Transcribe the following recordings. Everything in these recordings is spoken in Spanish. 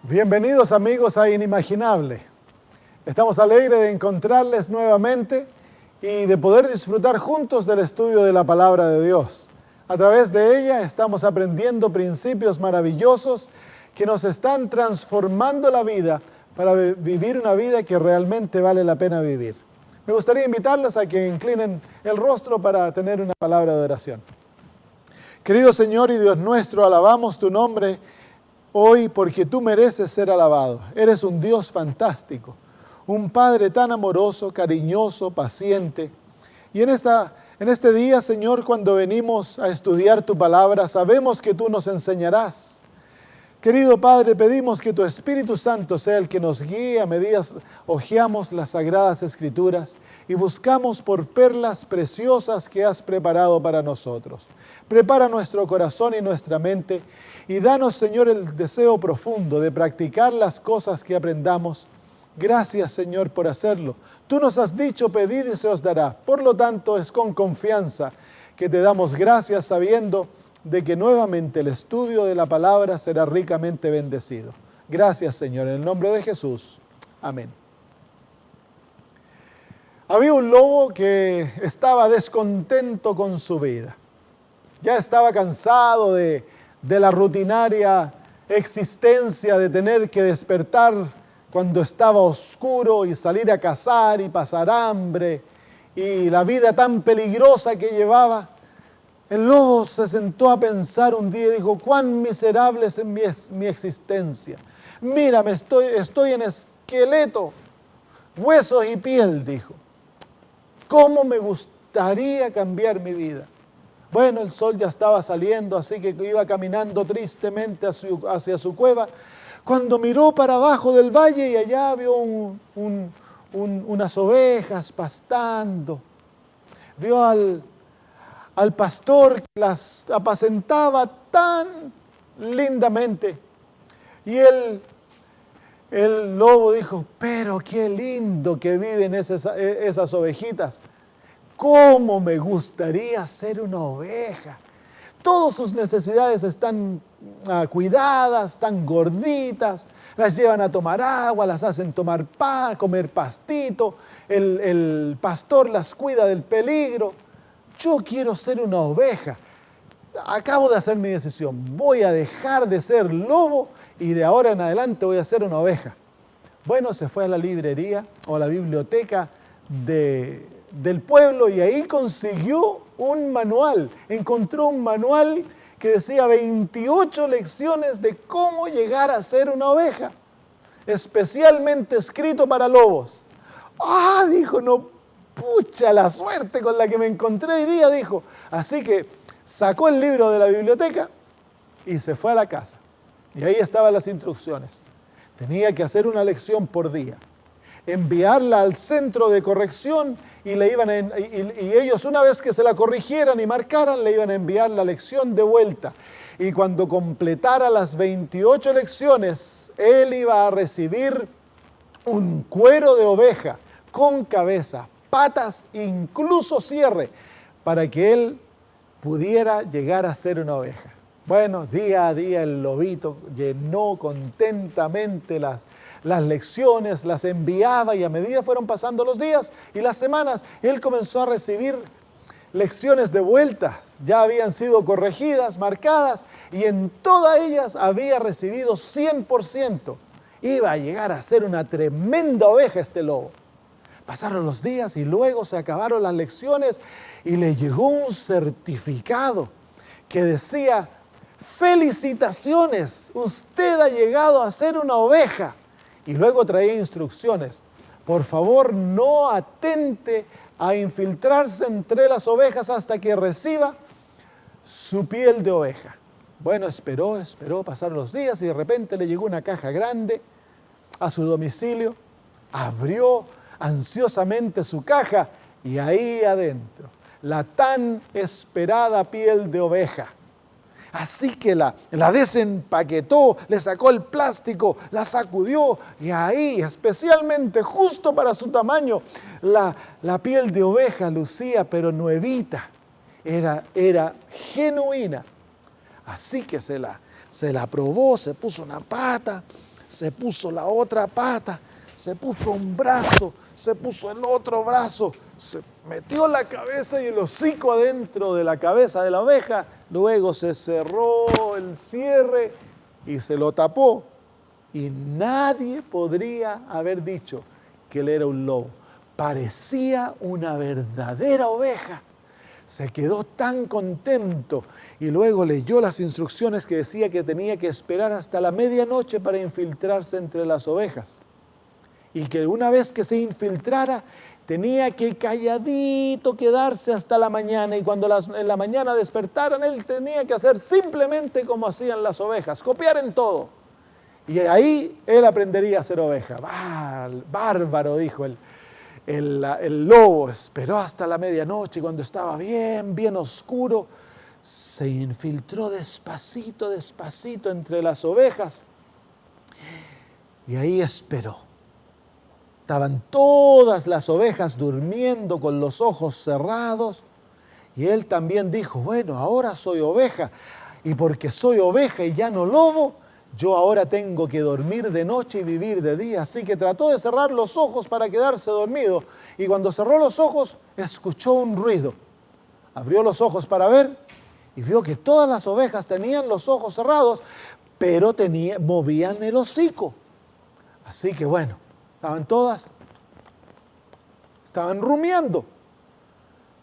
Bienvenidos amigos a Inimaginable. Estamos alegres de encontrarles nuevamente y de poder disfrutar juntos del estudio de la Palabra de Dios. A través de ella estamos aprendiendo principios maravillosos que nos están transformando la vida para vivir una vida que realmente vale la pena vivir. Me gustaría invitarles a que inclinen el rostro para tener una palabra de oración. Querido Señor y Dios nuestro, alabamos tu nombre hoy porque tú mereces ser alabado. Eres un Dios fantástico, un Padre tan amoroso, cariñoso, paciente. Y en este día, Señor, cuando venimos a estudiar tu palabra, sabemos que tú nos enseñarás. Querido Padre, pedimos que tu Espíritu Santo sea el que nos guíe a medida que hojeamos las Sagradas Escrituras y buscamos por perlas preciosas que has preparado para nosotros. Prepara nuestro corazón y nuestra mente y danos, Señor, el deseo profundo de practicar las cosas que aprendamos. Gracias, Señor, por hacerlo. Tú nos has dicho, pedid y se os dará. Por lo tanto, es con confianza que te damos gracias sabiendo de que nuevamente el estudio de la palabra será ricamente bendecido. Gracias, Señor, en el nombre de Jesús. Amén. Había un lobo que estaba descontento con su vida. Ya estaba cansado de la rutinaria existencia de tener que despertar cuando estaba oscuro y salir a cazar y pasar hambre y la vida tan peligrosa que llevaba. El lobo se sentó a pensar un día y dijo: cuán miserable es mi existencia. Mírame, estoy en esqueleto, huesos y piel, dijo. ¿Cómo me gustaría cambiar mi vida? Bueno, el sol ya estaba saliendo, así que iba caminando tristemente hacia su cueva, cuando miró para abajo del valle y allá vio unas ovejas pastando. Vio al pastor que las apacentaba tan lindamente. Y el lobo dijo: pero qué lindo que viven esas ovejitas. ¿Cómo me gustaría ser una oveja? Todas sus necesidades están cuidadas, están gorditas, las llevan a tomar agua, las hacen comer pastito, el pastor las cuida del peligro. Yo quiero ser una oveja. Acabo de hacer mi decisión. Voy a dejar de ser lobo y de ahora en adelante voy a ser una oveja. Bueno, se fue a la librería o a la biblioteca del pueblo y ahí consiguió un manual. Encontró un manual que decía 28 lecciones de cómo llegar a ser una oveja, especialmente escrito para lobos. Dijo, no, pucha la suerte con la que me encontré hoy día, dijo. Así que sacó el libro de la biblioteca y se fue a la casa. Y ahí estaban las instrucciones. Tenía que hacer una lección por día, enviarla al centro de corrección y ellos, una vez que se la corrigieran y marcaran, le iban a enviar la lección de vuelta. Y cuando completara las 28 lecciones, él iba a recibir un cuero de oveja con cabeza, patas, incluso cierre, para que él pudiera llegar a ser una oveja. Bueno, día a día el lobito llenó contentamente las lecciones, las enviaba y a medida fueron pasando los días y las semanas, él comenzó a recibir lecciones de vueltas. Ya habían sido corregidas, marcadas y en todas ellas había recibido 100%. Iba a llegar a ser una tremenda oveja este lobo. Pasaron los días y luego se acabaron las lecciones y le llegó un certificado que decía: felicitaciones, usted ha llegado a ser una oveja. Y luego traía instrucciones: por favor, no atente a infiltrarse entre las ovejas hasta que reciba su piel de oveja. Bueno, esperó, pasaron los días y de repente le llegó una caja grande a su domicilio. Abrió ansiosamente su caja y ahí adentro, la tan esperada piel de oveja. Así que la desempaquetó, le sacó el plástico, la sacudió y ahí, especialmente justo para su tamaño, la piel de oveja lucía pero nuevita, era genuina. Así que se la probó, se puso una pata, se puso la otra pata, se puso un brazo, se puso el otro brazo, se metió la cabeza y el hocico adentro de la cabeza de la oveja, luego se cerró el cierre y se lo tapó. Y nadie podría haber dicho que él era un lobo. Parecía una verdadera oveja. Se quedó tan contento y luego leyó las instrucciones que decía que tenía que esperar hasta la medianoche para infiltrarse entre las ovejas. Y que una vez que se infiltrara, tenía que calladito quedarse hasta la mañana. Y cuando en la mañana despertaran, él tenía que hacer simplemente como hacían las ovejas, copiar en todo. Y ahí él aprendería a ser oveja. Bárbaro, dijo el lobo. Esperó hasta la medianoche y cuando estaba bien oscuro, se infiltró despacito entre las ovejas. Y ahí esperó. Estaban todas las ovejas durmiendo con los ojos cerrados. Y él también dijo, bueno, ahora soy oveja. Y porque soy oveja y ya no lobo, yo ahora tengo que dormir de noche y vivir de día. Así que trató de cerrar los ojos para quedarse dormido. Y cuando cerró los ojos, escuchó un ruido. Abrió los ojos para ver y vio que todas las ovejas tenían los ojos cerrados, pero movían el hocico. Así que bueno, estaban rumiando.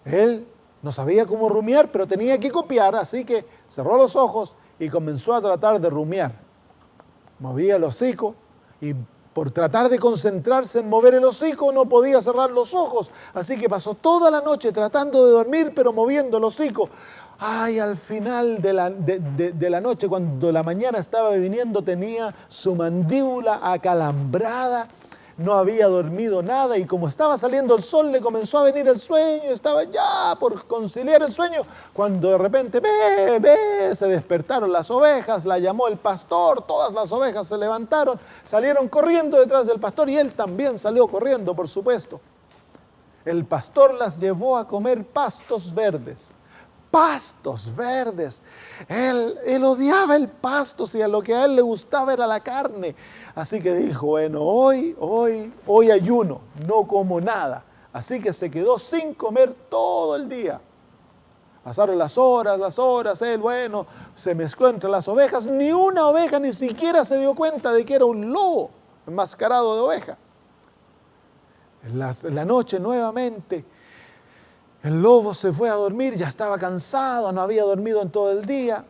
Él no sabía cómo rumiar, pero tenía que copiar, así que cerró los ojos y comenzó a tratar de rumiar. Movía el hocico y por tratar de concentrarse en mover el hocico no podía cerrar los ojos. Así que pasó toda la noche tratando de dormir, pero moviendo el hocico. Ay, al final de la noche, cuando la mañana estaba viniendo, tenía su mandíbula acalambrada. No había dormido nada y como estaba saliendo el sol le comenzó a venir el sueño, estaba ya por conciliar el sueño, cuando de repente se despertaron las ovejas, la llamó el pastor, todas las ovejas se levantaron, salieron corriendo detrás del pastor y él también salió corriendo, por supuesto. El pastor las llevó a comer pastos verdes. Pastos verdes. Él odiaba el pasto, si a lo que a él le gustaba era la carne. Así que dijo, bueno, hoy ayuno, no como nada. Así que se quedó sin comer todo el día. Pasaron las horas, él, bueno, se mezcló entre las ovejas. Ni una oveja ni siquiera se dio cuenta de que era un lobo enmascarado de oveja. En la noche nuevamente, el lobo se fue a dormir, ya estaba cansado, no había dormido en todo el día.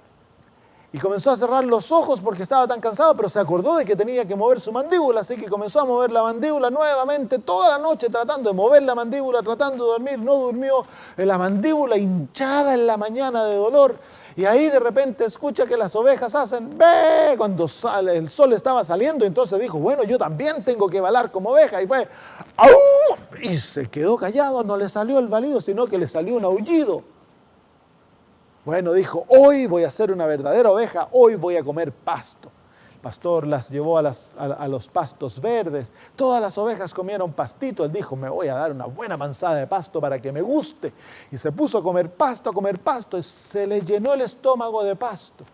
Y comenzó a cerrar los ojos porque estaba tan cansado, pero se acordó de que tenía que mover su mandíbula, así que comenzó a mover la mandíbula nuevamente toda la noche tratando de mover la mandíbula, tratando de dormir. No durmió, la mandíbula hinchada en la mañana de dolor. Y ahí de repente escucha que las ovejas hacen ¡bé! Cuando el sol estaba saliendo, entonces dijo, bueno, yo también tengo que balar como oveja. Y fue ¡au! Y se quedó callado, no le salió el balido, sino que le salió un aullido. Bueno, dijo, hoy voy a ser una verdadera oveja, hoy voy a comer pasto. El pastor las llevó a los pastos verdes. Todas las ovejas comieron pastito. Él dijo, me voy a dar una buena panzada de pasto para que me guste. Y se puso a comer pasto, y se le llenó el estómago de pasto.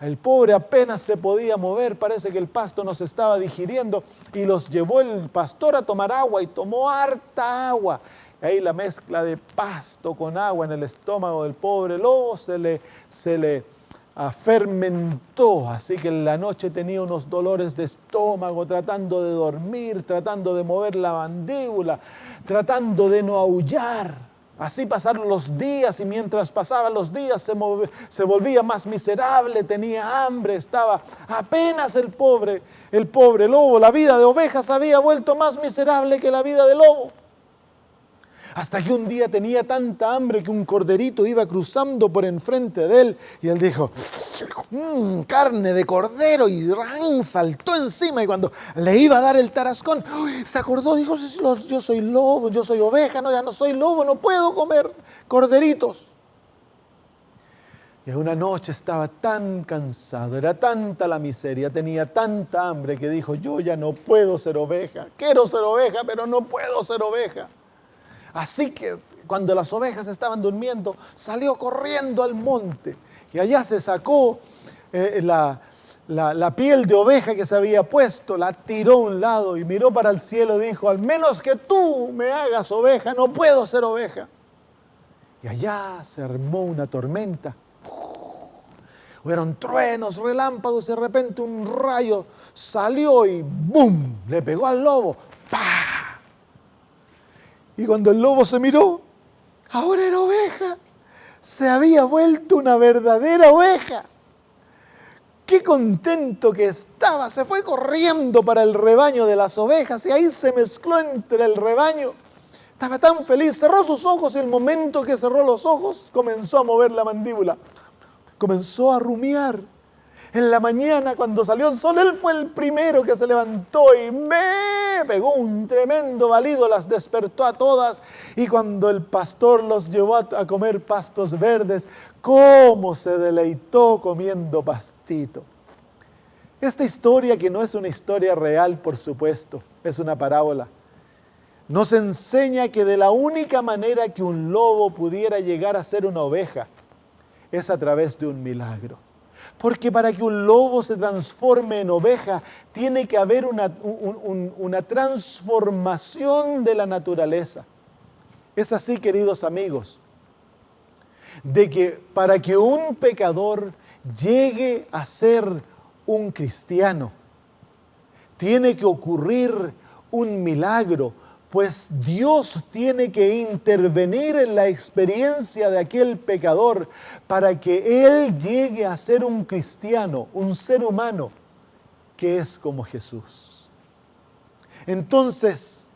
El pobre apenas se podía mover, parece que el pasto no se estaba digiriendo. Y los llevó el pastor a tomar agua y tomó harta agua. Ahí la mezcla de pasto con agua en el estómago del pobre lobo se le fermentó, así que en la noche tenía unos dolores de estómago, tratando de dormir, tratando de mover la mandíbula, tratando de no aullar. Así pasaron los días y mientras pasaban los días se volvía más miserable, tenía hambre, estaba apenas el pobre lobo. La vida de ovejas había vuelto más miserable que la vida de lobo. Hasta que un día tenía tanta hambre que un corderito iba cruzando por enfrente de él y él dijo, carne de cordero, y saltó encima y cuando le iba a dar el tarascón, se acordó, dijo, yo soy lobo, yo soy oveja, no, ya no soy lobo, no puedo comer corderitos. Y una noche estaba tan cansado, era tanta la miseria, tenía tanta hambre que dijo, yo ya no puedo ser oveja, quiero ser oveja, pero no puedo ser oveja. Así que cuando las ovejas estaban durmiendo, salió corriendo al monte y allá se sacó la piel de oveja que se había puesto, la tiró a un lado y miró para el cielo y dijo, al menos que tú me hagas oveja, no puedo ser oveja. Y allá se armó una tormenta. Hubieron truenos, relámpagos, de repente un rayo salió y ¡bum! Le pegó al lobo. ¡Pah! Y cuando el lobo se miró, ahora era oveja. Se había vuelto una verdadera oveja. Qué contento que estaba. Se fue corriendo para el rebaño de las ovejas y ahí se mezcló entre el rebaño. Estaba tan feliz, cerró sus ojos y el momento que cerró los ojos comenzó a mover la mandíbula. Comenzó a rumiar. En la mañana, cuando salió el sol, él fue el primero que se levantó y pegó un tremendo balido, las despertó a todas. Y cuando el pastor los llevó a comer pastos verdes, cómo se deleitó comiendo pastito. Esta historia, que no es una historia real, por supuesto, es una parábola, nos enseña que de la única manera que un lobo pudiera llegar a ser una oveja es a través de un milagro. Porque para que un lobo se transforme en oveja, tiene que haber una transformación de la naturaleza. Es así, queridos amigos, de que para que un pecador llegue a ser un cristiano, tiene que ocurrir un milagro, pues Dios tiene que intervenir en la experiencia de aquel pecador para que él llegue a ser un cristiano, un ser humano que es como Jesús. Entonces,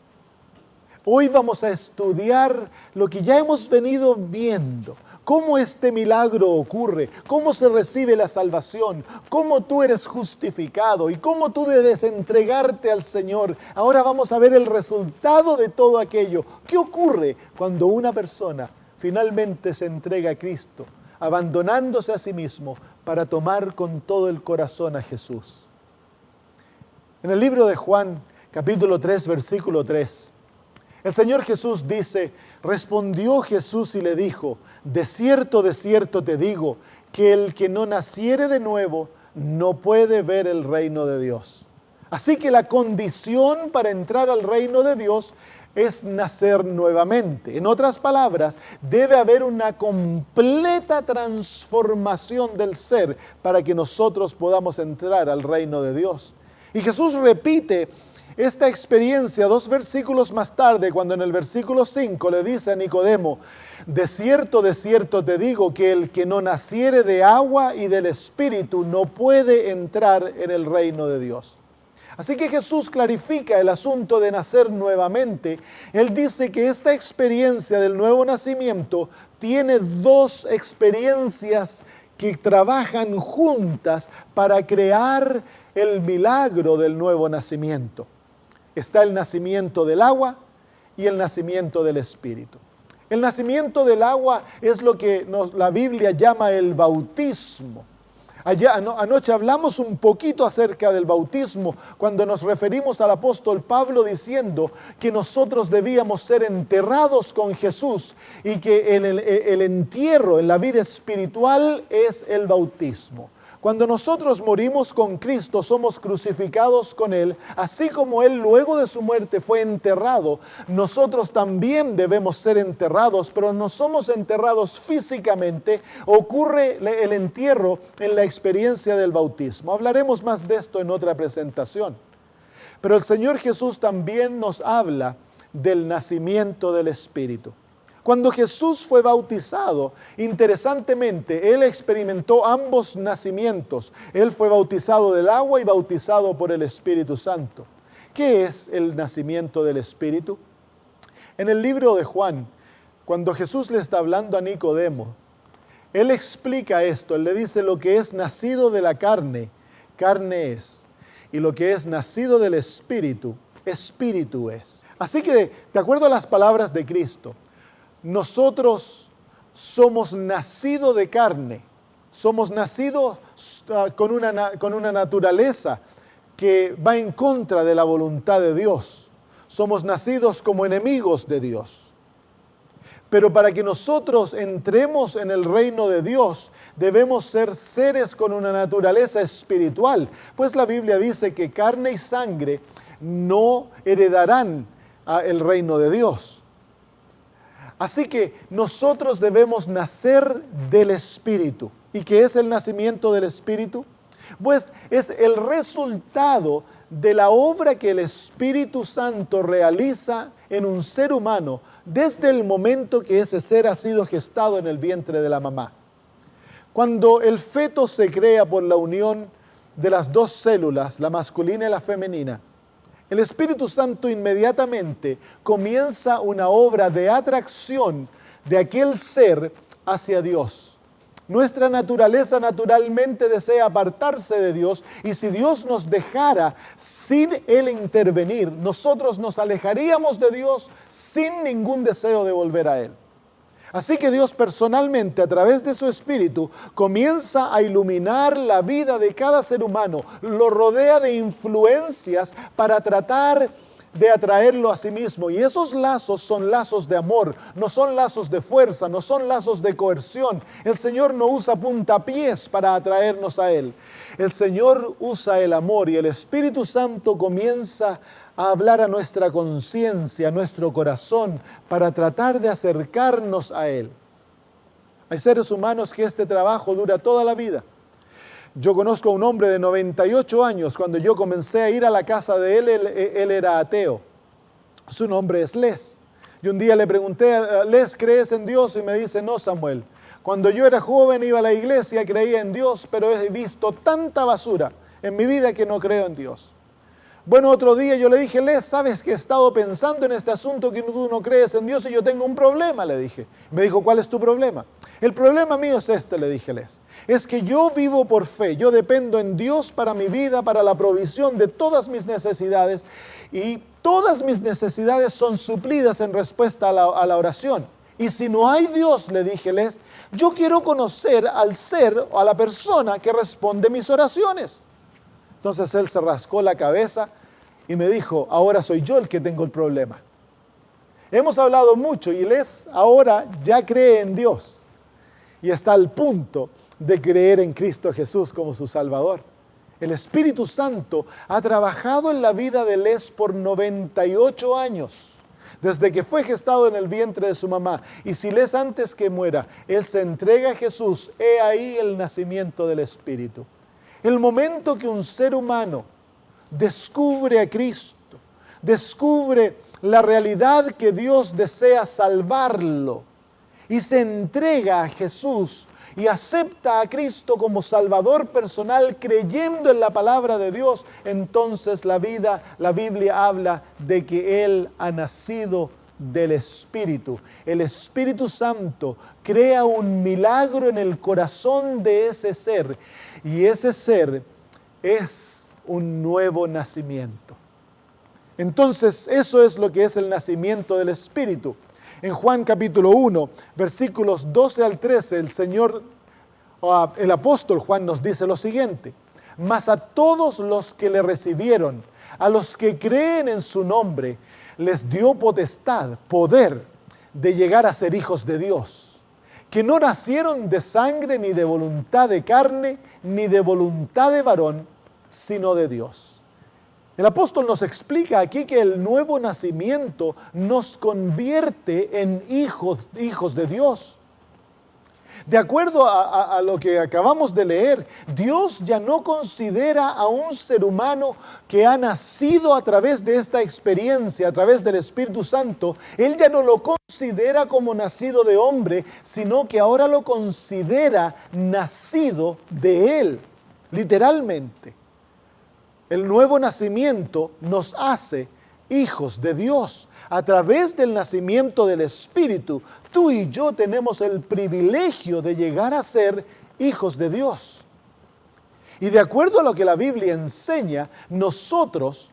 hoy vamos a estudiar lo que ya hemos venido viendo. Cómo este milagro ocurre, cómo se recibe la salvación, cómo tú eres justificado y cómo tú debes entregarte al Señor. Ahora vamos a ver el resultado de todo aquello. ¿Qué ocurre cuando una persona finalmente se entrega a Cristo, abandonándose a sí mismo para tomar con todo el corazón a Jesús? En el libro de Juan, capítulo 3, versículo 3, el Señor Jesús dice, respondió Jesús y le dijo, de cierto te digo, que el que no naciere de nuevo no puede ver el reino de Dios. Así que la condición para entrar al reino de Dios es nacer nuevamente. En otras palabras, debe haber una completa transformación del ser para que nosotros podamos entrar al reino de Dios. Y Jesús repite esta experiencia 2 versículos más tarde, cuando en el versículo 5 le dice a Nicodemo, de cierto te digo que el que no naciere de agua y del Espíritu no puede entrar en el reino de Dios. Así que Jesús clarifica el asunto de nacer nuevamente. Él dice que esta experiencia del nuevo nacimiento tiene dos experiencias que trabajan juntas para crear el milagro del nuevo nacimiento. Está el nacimiento del agua y el nacimiento del Espíritu. El nacimiento del agua es lo que la Biblia llama el bautismo. Anoche hablamos un poquito acerca del bautismo cuando nos referimos al apóstol Pablo diciendo que nosotros debíamos ser enterrados con Jesús y que el entierro en la vida espiritual es el bautismo. Cuando nosotros morimos con Cristo, somos crucificados con Él, así como Él luego de su muerte fue enterrado, nosotros también debemos ser enterrados, pero no somos enterrados físicamente, ocurre el entierro en la experiencia del bautismo. Hablaremos más de esto en otra presentación. Pero el Señor Jesús también nos habla del nacimiento del Espíritu. Cuando Jesús fue bautizado, interesantemente, Él experimentó ambos nacimientos. Él fue bautizado del agua y bautizado por el Espíritu Santo. ¿Qué es el nacimiento del Espíritu? En el libro de Juan, cuando Jesús le está hablando a Nicodemo, Él explica esto. Él le dice, lo que es nacido de la carne, carne es. Y lo que es nacido del Espíritu, Espíritu es. Así que, de acuerdo a las palabras de Cristo, nosotros somos nacidos de carne, somos nacidos con una naturaleza que va en contra de la voluntad de Dios. Somos nacidos como enemigos de Dios. Pero para que nosotros entremos en el reino de Dios, debemos ser seres con una naturaleza espiritual. Pues la Biblia dice que carne y sangre no heredarán el reino de Dios. Así que nosotros debemos nacer del Espíritu. ¿Y qué es el nacimiento del Espíritu? Pues es el resultado de la obra que el Espíritu Santo realiza en un ser humano desde el momento que ese ser ha sido gestado en el vientre de la mamá. Cuando el feto se crea por la unión de las dos células, la masculina y la femenina, el Espíritu Santo inmediatamente comienza una obra de atracción de aquel ser hacia Dios. Nuestra naturaleza naturalmente desea apartarse de Dios, y si Dios nos dejara sin Él intervenir, nosotros nos alejaríamos de Dios sin ningún deseo de volver a Él. Así que Dios personalmente, a través de su Espíritu, comienza a iluminar la vida de cada ser humano, lo rodea de influencias para tratar de atraerlo a sí mismo. Y esos lazos son lazos de amor, no son lazos de fuerza, no son lazos de coerción. El Señor no usa puntapiés para atraernos a Él. El Señor usa el amor, y el Espíritu Santo comienza a hablar a nuestra conciencia, a nuestro corazón, para tratar de acercarnos a Él. Hay seres humanos que este trabajo dura toda la vida. Yo conozco a un hombre de 98 años. Cuando yo comencé a ir a la casa de él era ateo. Su nombre es Les. Y un día le pregunté, Les, ¿crees en Dios? Y me dice, no, Samuel. Cuando yo era joven iba a la iglesia, creía en Dios, pero he visto tanta basura en mi vida que no creo en Dios. Bueno, otro día yo le dije, Les, ¿sabes que he estado pensando en este asunto que tú no crees en Dios y yo tengo un problema? Le dije. Me dijo, ¿cuál es tu problema? El problema mío es este, le dije, Les. Es que yo vivo por fe, yo dependo en Dios para mi vida, para la provisión de todas mis necesidades, y todas mis necesidades son suplidas en respuesta a la oración. Y si no hay Dios, le dije, Les, yo quiero conocer al ser o a la persona que responde mis oraciones. Entonces él se rascó la cabeza y me dijo, ahora soy yo el que tengo el problema. Hemos hablado mucho y Les ahora ya cree en Dios y está al punto de creer en Cristo Jesús como su Salvador. El Espíritu Santo ha trabajado en la vida de Les por 98 años, desde que fue gestado en el vientre de su mamá. Y si Les antes que muera, él se entrega a Jesús, he ahí el nacimiento del Espíritu. El momento que un ser humano descubre a Cristo, descubre la realidad que Dios desea salvarlo y se entrega a Jesús y acepta a Cristo como Salvador personal, creyendo en la palabra de Dios, entonces la Biblia habla de que Él ha nacido del Espíritu. El Espíritu Santo crea un milagro en el corazón de ese ser, y ese ser es un nuevo nacimiento. Entonces, eso es lo que es el nacimiento del Espíritu. En Juan capítulo 1, versículos 12 al 13, el apóstol Juan nos dice lo siguiente: mas a todos los que le recibieron, a los que creen en su nombre, les dio potestad, poder de llegar a ser hijos de Dios, que no nacieron de sangre, ni de voluntad de carne, ni de voluntad de varón, sino de Dios. El apóstol nos explica aquí que el nuevo nacimiento nos convierte en hijos de Dios. De acuerdo a lo que acabamos de leer, Dios ya no considera a un ser humano que ha nacido a través de esta experiencia, a través del Espíritu Santo. Él ya no lo considera como nacido de hombre, sino que ahora lo considera nacido de Él, literalmente. El nuevo nacimiento nos hace hijos de Dios. A través del nacimiento del Espíritu, tú y yo tenemos el privilegio de llegar a ser hijos de Dios. Y de acuerdo a lo que la Biblia enseña, nosotros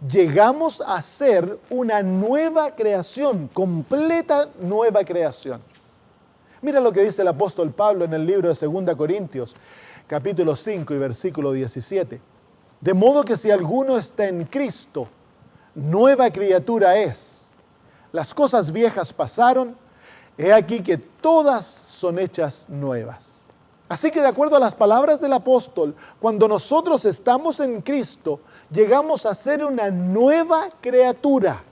llegamos a ser una nueva creación, completa nueva creación. Mira lo que dice el apóstol Pablo en el libro de 2 Corintios, capítulo 5 y versículo 17. De modo que si alguno está en Cristo, nueva criatura es. Las cosas viejas pasaron, he aquí que todas son hechas nuevas. Así que de acuerdo a las palabras del apóstol, cuando nosotros estamos en Cristo, llegamos a ser una nueva criatura.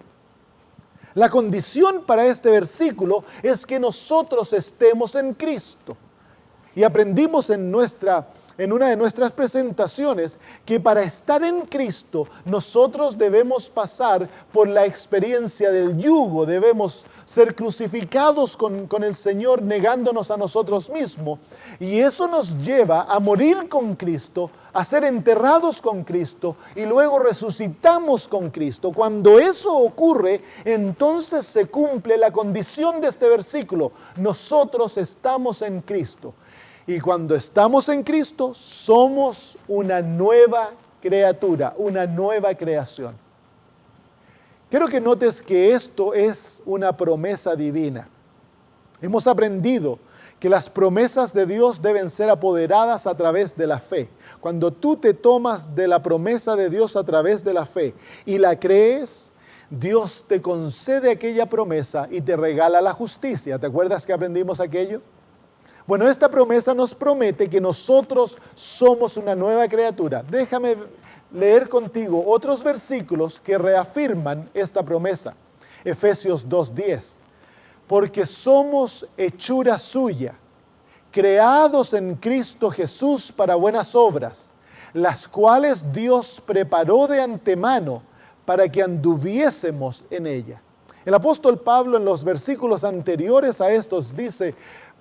La condición para este versículo es que nosotros estemos en Cristo. Y aprendimos en una de nuestras presentaciones que para estar en Cristo nosotros debemos pasar por la experiencia del yugo, debemos ser crucificados con el Señor negándonos a nosotros mismos, y eso nos lleva a morir con Cristo, a ser enterrados con Cristo y luego resucitamos con Cristo. Cuando eso ocurre, entonces se cumple la condición de este versículo: nosotros estamos en Cristo. Y cuando estamos en Cristo, somos una nueva criatura, una nueva creación. Quiero que notes que esto es una promesa divina. Hemos aprendido que las promesas de Dios deben ser apoderadas a través de la fe. Cuando tú te tomas de la promesa de Dios a través de la fe y la crees, Dios te concede aquella promesa y te regala la justicia. ¿Te acuerdas que aprendimos aquello? Bueno, esta promesa nos promete que nosotros somos una nueva criatura. Déjame leer contigo otros versículos que reafirman esta promesa. Efesios 2:10. Porque somos hechura suya, creados en Cristo Jesús para buenas obras, las cuales Dios preparó de antemano para que anduviésemos en ella. El apóstol Pablo en los versículos anteriores a estos dice: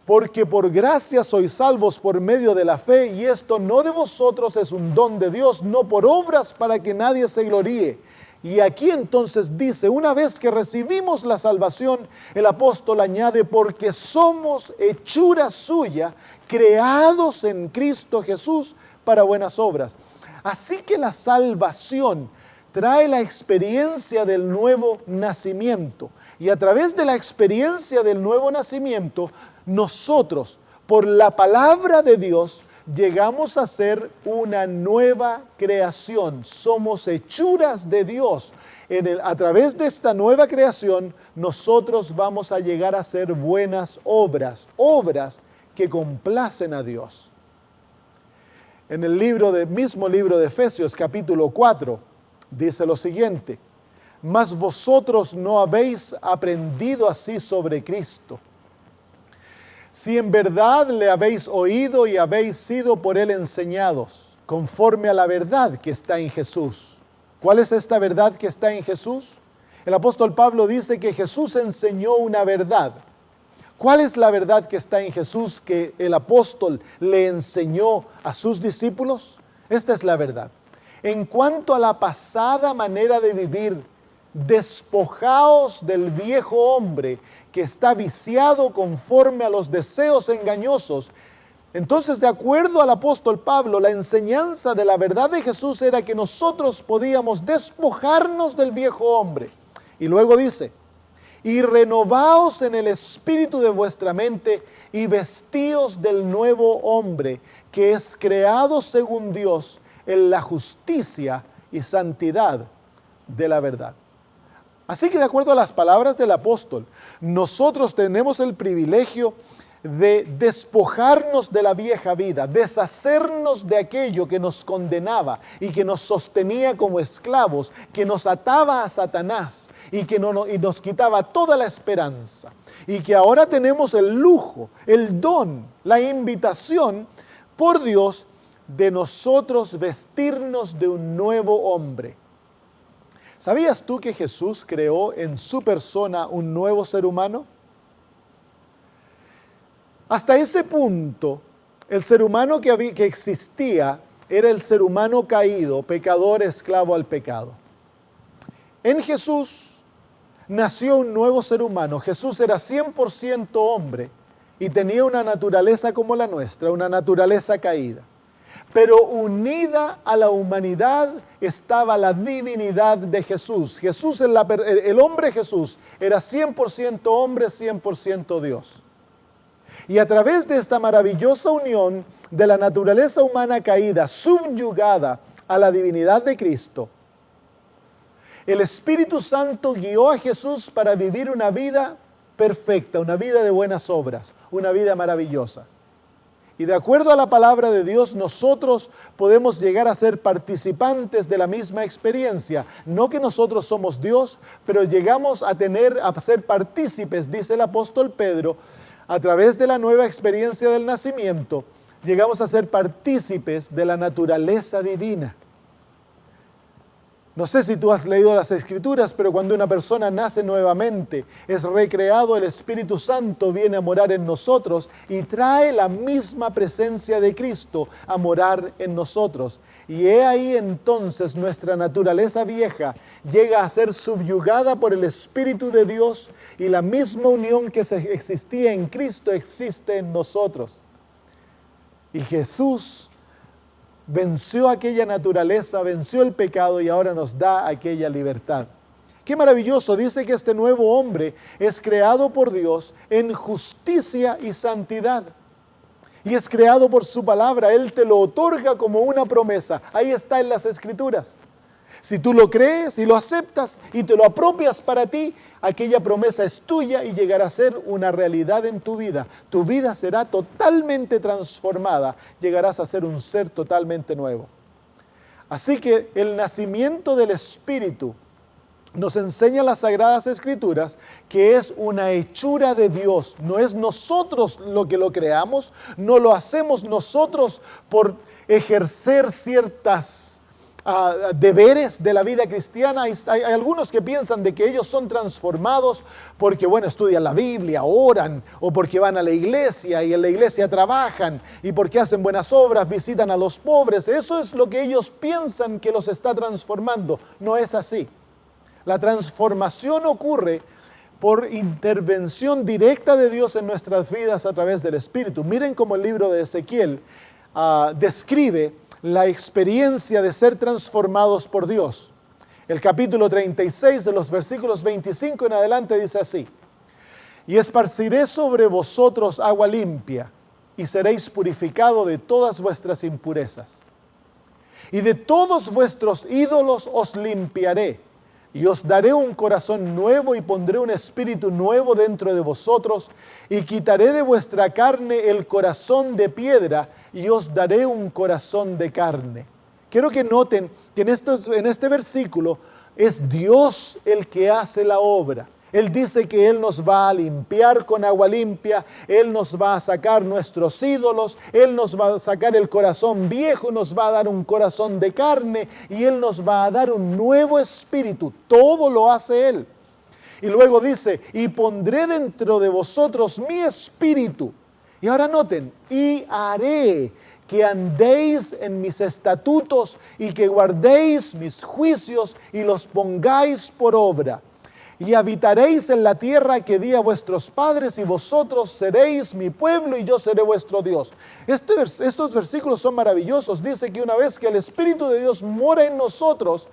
porque por gracia sois salvos por medio de la fe, y esto no de vosotros, es un don de Dios, no por obras para que nadie se gloríe. Y aquí entonces dice, una vez que recibimos la salvación, el apóstol añade: porque somos hechura suya, creados en Cristo Jesús para buenas obras. Así que la salvación trae la experiencia del nuevo nacimiento. Y a través de la experiencia del nuevo nacimiento, nosotros, por la palabra de Dios, llegamos a ser una nueva creación. Somos hechuras de Dios. A través de esta nueva creación, nosotros vamos a llegar a hacer buenas obras, obras que complacen a Dios. En el mismo libro de Efesios, capítulo 4, dice lo siguiente: mas vosotros no habéis aprendido así sobre Cristo. Si en verdad le habéis oído y habéis sido por él enseñados, conforme a la verdad que está en Jesús. ¿Cuál es esta verdad que está en Jesús? El apóstol Pablo dice que Jesús enseñó una verdad. ¿Cuál es la verdad que está en Jesús que el apóstol le enseñó a sus discípulos? Esta es la verdad. En cuanto a la pasada manera de vivir, despojaos del viejo hombre que está viciado conforme a los deseos engañosos. Entonces, de acuerdo al apóstol Pablo, la enseñanza de la verdad de Jesús era que nosotros podíamos despojarnos del viejo hombre. Y luego dice: y renovaos en el espíritu de vuestra mente y vestíos del nuevo hombre, que es creado según Dios en la justicia y santidad de la verdad. Así que de acuerdo a las palabras del apóstol, nosotros tenemos el privilegio de despojarnos de la vieja vida, deshacernos de aquello que nos condenaba y que nos sostenía como esclavos, que nos ataba a Satanás y nos quitaba toda la esperanza. Y que ahora tenemos el lujo, el don, la invitación por Dios de nosotros vestirnos de un nuevo hombre. ¿Sabías tú que Jesús creó en su persona un nuevo ser humano? Hasta ese punto, el ser humano que existía era el ser humano caído, pecador, esclavo al pecado. En Jesús nació un nuevo ser humano. Jesús era 100% hombre y tenía una naturaleza como la nuestra, una naturaleza caída. Pero unida a la humanidad estaba la divinidad de Jesús. El hombre Jesús era 100% hombre, 100% Dios. Y a través de esta maravillosa unión de la naturaleza humana caída, subyugada a la divinidad de Cristo, el Espíritu Santo guió a Jesús para vivir una vida perfecta, una vida de buenas obras, una vida maravillosa. Y de acuerdo a la palabra de Dios, nosotros podemos llegar a ser participantes de la misma experiencia. No que nosotros somos Dios, pero llegamos a ser partícipes, dice el apóstol Pedro, a través de la nueva experiencia del nacimiento, llegamos a ser partícipes de la naturaleza divina. No sé si tú has leído las Escrituras, pero cuando una persona nace nuevamente, es recreado, el Espíritu Santo viene a morar en nosotros y trae la misma presencia de Cristo a morar en nosotros. Y he ahí entonces nuestra naturaleza vieja llega a ser subyugada por el Espíritu de Dios y la misma unión que existía en Cristo existe en nosotros. Y Jesús venció aquella naturaleza, venció el pecado y ahora nos da aquella libertad. Qué maravilloso, dice que este nuevo hombre es creado por Dios en justicia y santidad. Y es creado por su palabra, Él te lo otorga como una promesa. Ahí está en las Escrituras. Si tú lo crees y lo aceptas y te lo apropias para ti, aquella promesa es tuya y llegará a ser una realidad en tu vida. Tu vida será totalmente transformada, llegarás a ser un ser totalmente nuevo. Así que el nacimiento del Espíritu nos enseña las Sagradas Escrituras que es una hechura de Dios. No es nosotros lo que lo creamos, no lo hacemos nosotros por ejercer ciertas deberes de la vida cristiana. Hay algunos que piensan de que ellos son transformados porque, estudian la Biblia, oran, o porque van a la iglesia y en la iglesia trabajan, y porque hacen buenas obras, visitan a los pobres. Eso es lo que ellos piensan que los está transformando. No es así. La transformación ocurre por intervención directa de Dios en nuestras vidas a través del Espíritu. Miren cómo el libro de Ezequiel describe la experiencia de ser transformados por Dios. El capítulo 36 de los versículos 25 en adelante dice así: y esparciré sobre vosotros agua limpia, y seréis purificados de todas vuestras impurezas. Y de todos vuestros ídolos os limpiaré, y os daré un corazón nuevo y pondré un espíritu nuevo dentro de vosotros, y quitaré de vuestra carne el corazón de piedra, y os daré un corazón de carne. Quiero que noten que en este versículo es Dios el que hace la obra. Él dice que Él nos va a limpiar con agua limpia, Él nos va a sacar nuestros ídolos, Él nos va a sacar el corazón viejo, nos va a dar un corazón de carne y Él nos va a dar un nuevo espíritu. Todo lo hace Él. Y luego dice, y pondré dentro de vosotros mi espíritu. Y ahora noten, y haré que andéis en mis estatutos y que guardéis mis juicios y los pongáis por obra. Y habitaréis en la tierra que di a vuestros padres, y vosotros seréis mi pueblo y yo seré vuestro Dios. Estos versículos son maravillosos. Dice que una vez que el Espíritu de Dios mora en nosotros,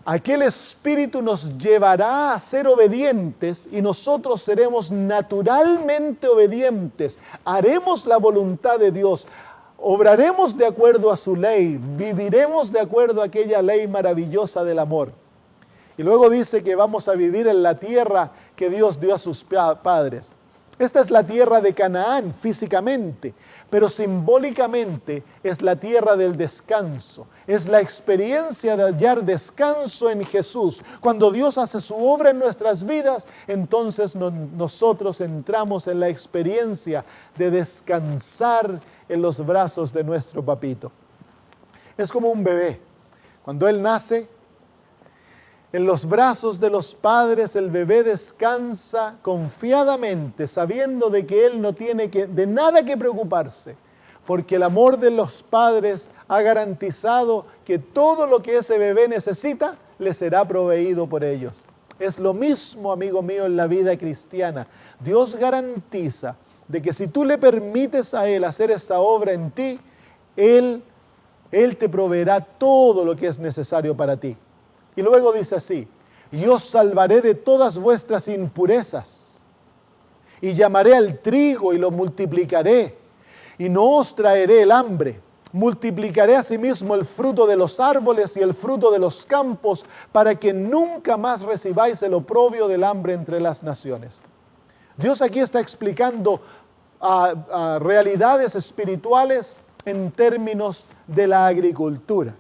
aquel Espíritu nos llevará a ser obedientes y nosotros seremos naturalmente obedientes. Haremos la voluntad de Dios. Obraremos de acuerdo a su ley. Viviremos de acuerdo a aquella ley maravillosa del amor. Y luego dice que vamos a vivir en la tierra que Dios dio a sus padres. Esta es la tierra de Canaán físicamente, pero simbólicamente es la tierra del descanso. Es la experiencia de hallar descanso en Jesús. Cuando Dios hace su obra en nuestras vidas, entonces nosotros entramos en la experiencia de descansar en los brazos de nuestro papito. Es como un bebé. Cuando él nace, en los brazos de los padres el bebé descansa confiadamente, sabiendo de que él no tiene de nada que preocuparse, porque el amor de los padres ha garantizado que todo lo que ese bebé necesita le será proveído por ellos. Es lo mismo, amigo mío, en la vida cristiana. Dios garantiza de que si tú le permites a Él hacer esta obra en ti, Él te proveerá todo lo que es necesario para ti. Y luego dice así, y os salvaré de todas vuestras impurezas, y llamaré al trigo y lo multiplicaré, y no os traeré el hambre. Multiplicaré asimismo el fruto de los árboles y el fruto de los campos, para que nunca más recibáis el oprobio del hambre entre las naciones. Dios aquí está explicando realidades espirituales en términos de la agricultura.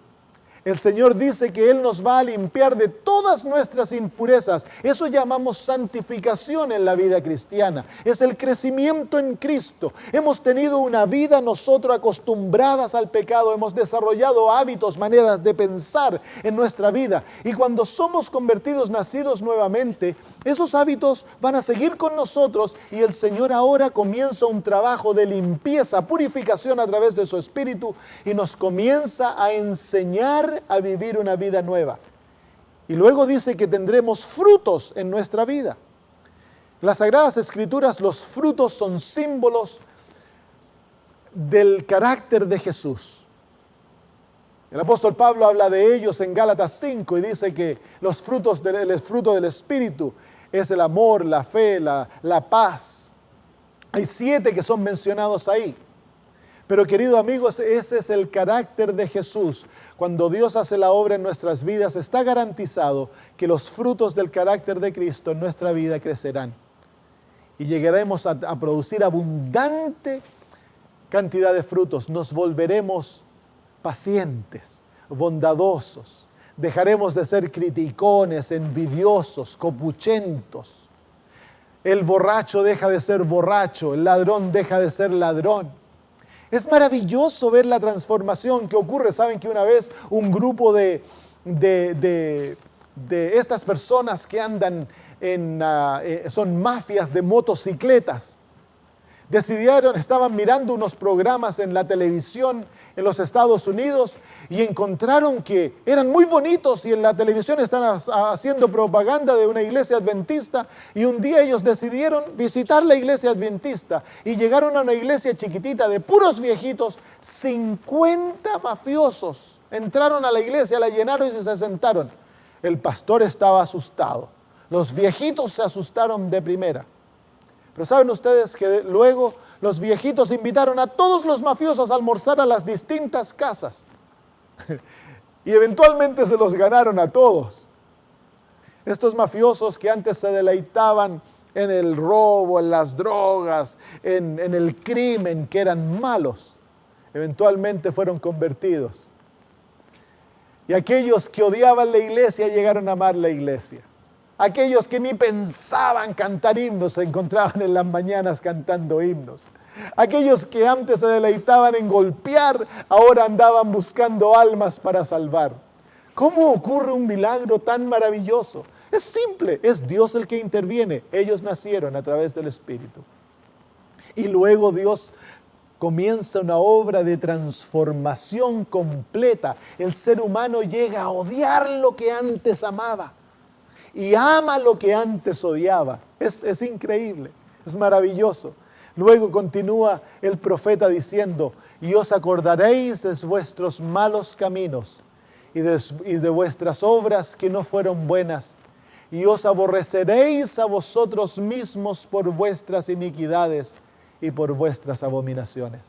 El Señor dice que Él nos va a limpiar de todas nuestras impurezas. Eso llamamos santificación en la vida cristiana. Es el crecimiento en Cristo. Hemos tenido una vida nosotros acostumbradas al pecado. Hemos desarrollado hábitos, maneras de pensar en nuestra vida. Y cuando somos convertidos, nacidos nuevamente, esos hábitos van a seguir con nosotros y el Señor ahora comienza un trabajo de limpieza, purificación a través de su Espíritu y nos comienza a enseñar a vivir una vida nueva. Y luego dice que tendremos frutos en nuestra vida. En las Sagradas Escrituras los frutos son símbolos del carácter de Jesús. El apóstol Pablo habla de ellos en Gálatas 5 y dice que el fruto del Espíritu es el amor, la fe, la paz. Hay 7 que son mencionados ahí. Pero querido amigos, ese es el carácter de Jesús. Cuando Dios hace la obra en nuestras vidas, está garantizado que los frutos del carácter de Cristo en nuestra vida crecerán. Y llegaremos a producir abundante cantidad de frutos. Nos volveremos pacientes, bondadosos. Dejaremos de ser criticones, envidiosos, copuchentos. El borracho deja de ser borracho, el ladrón deja de ser ladrón. Es maravilloso ver la transformación que ocurre. Saben que una vez un grupo de estas personas que andan son mafias de motocicletas, estaban mirando unos programas en la televisión en los Estados Unidos y encontraron que eran muy bonitos y en la televisión están haciendo propaganda de una iglesia adventista y un día ellos decidieron visitar la iglesia adventista y llegaron a una iglesia chiquitita de puros viejitos, 50 mafiosos. Entraron a la iglesia, la llenaron y se sentaron. El pastor estaba asustado. Los viejitos se asustaron de primera. Pero ¿saben ustedes que luego los viejitos invitaron a todos los mafiosos a almorzar a las distintas casas? Y eventualmente se los ganaron a todos. Estos mafiosos que antes se deleitaban en el robo, en las drogas, en el crimen, que eran malos, eventualmente fueron convertidos. Y aquellos que odiaban la iglesia llegaron a amar la iglesia. Aquellos que ni pensaban cantar himnos se encontraban en las mañanas cantando himnos. Aquellos que antes se deleitaban en golpear, ahora andaban buscando almas para salvar. ¿Cómo ocurre un milagro tan maravilloso? Es simple, es Dios el que interviene. Ellos nacieron a través del Espíritu. Y luego Dios comienza una obra de transformación completa. El ser humano llega a odiar lo que antes amaba. Y ama lo que antes odiaba. Es increíble, es maravilloso. Luego continúa el profeta diciendo, y os acordaréis de vuestros malos caminos y de vuestras obras que no fueron buenas, y os aborreceréis a vosotros mismos por vuestras iniquidades y por vuestras abominaciones.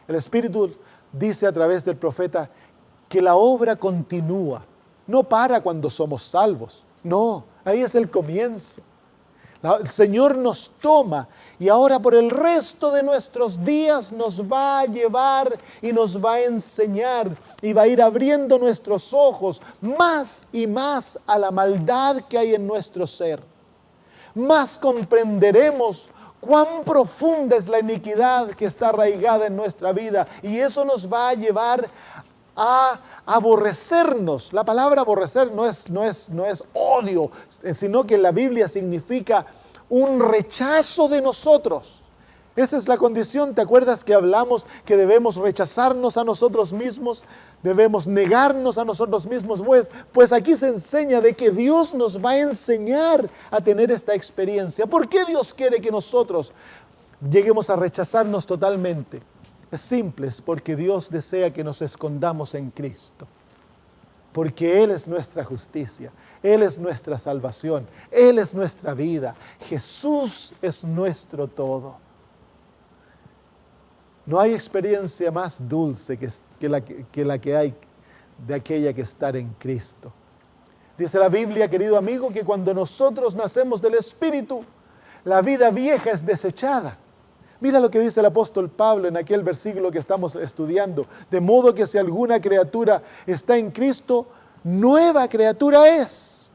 El Espíritu dice a través del profeta que la obra continúa, no para cuando somos salvos. No, ahí es el comienzo. El Señor nos toma y ahora por el resto de nuestros días nos va a llevar y nos va a enseñar y va a ir abriendo nuestros ojos más y más a la maldad que hay en nuestro ser. Más comprenderemos cuán profunda es la iniquidad que está arraigada en nuestra vida y eso nos va a llevar a aborrecernos. La palabra aborrecer no es odio, sino que en la Biblia significa un rechazo de nosotros. Esa es la condición. ¿Te acuerdas que hablamos que debemos rechazarnos a nosotros mismos? Debemos negarnos a nosotros mismos. Pues aquí se enseña de que Dios nos va a enseñar a tener esta experiencia. ¿Por qué Dios quiere que nosotros lleguemos a rechazarnos totalmente? Es simple, es porque Dios desea que nos escondamos en Cristo. Porque Él es nuestra justicia, Él es nuestra salvación, Él es nuestra vida. Jesús es nuestro todo. No hay experiencia más dulce que la que hay de aquella que estar en Cristo. Dice la Biblia, querido amigo, que cuando nosotros nacemos del Espíritu, la vida vieja es desechada. Mira lo que dice el apóstol Pablo en aquel versículo que estamos estudiando. De modo que si alguna criatura está en Cristo, nueva criatura es.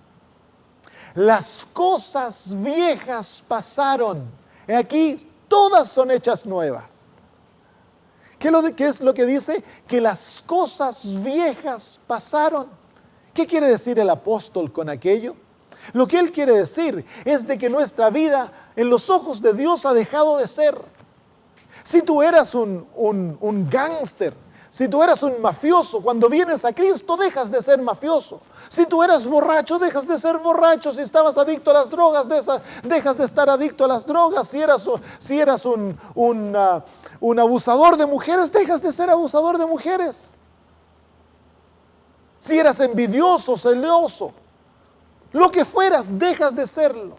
Las cosas viejas pasaron. Aquí todas son hechas nuevas. ¿Qué es lo que dice? Que las cosas viejas pasaron. ¿Qué quiere decir el apóstol con aquello? Lo que él quiere decir es de que nuestra vida en los ojos de Dios ha dejado de ser. Si tú eras un gángster, si tú eras un mafioso, cuando vienes a Cristo dejas de ser mafioso. Si tú eras borracho, dejas de ser borracho. Si estabas adicto a las drogas, dejas de estar adicto a las drogas. Si eras un abusador de mujeres, dejas de ser abusador de mujeres. Si eras envidioso, celoso, lo que fueras, dejas de serlo.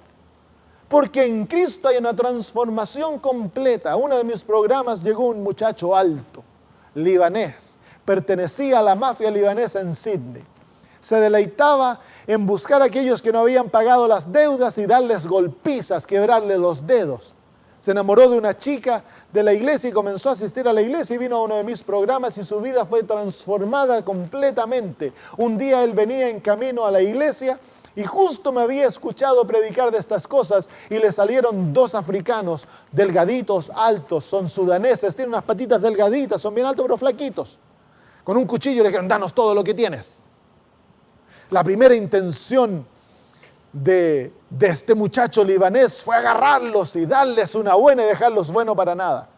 Porque en Cristo hay una transformación completa. A uno de mis programas llegó un muchacho alto, libanés, pertenecía a la mafia libanesa en Sydney. Se deleitaba en buscar a aquellos que no habían pagado las deudas y darles golpizas, quebrarles los dedos. Se enamoró de una chica de la iglesia y comenzó a asistir a la iglesia y vino a uno de mis programas y su vida fue transformada completamente. Un día él venía en camino a la iglesia y justo me había escuchado predicar de estas cosas y le salieron dos africanos, delgaditos, altos, son sudaneses, tienen unas patitas delgaditas, son bien altos pero flaquitos. Con un cuchillo le dijeron, danos todo lo que tienes. La primera intención de este muchacho libanés fue agarrarlos y darles una buena y dejarlos buenos para nada.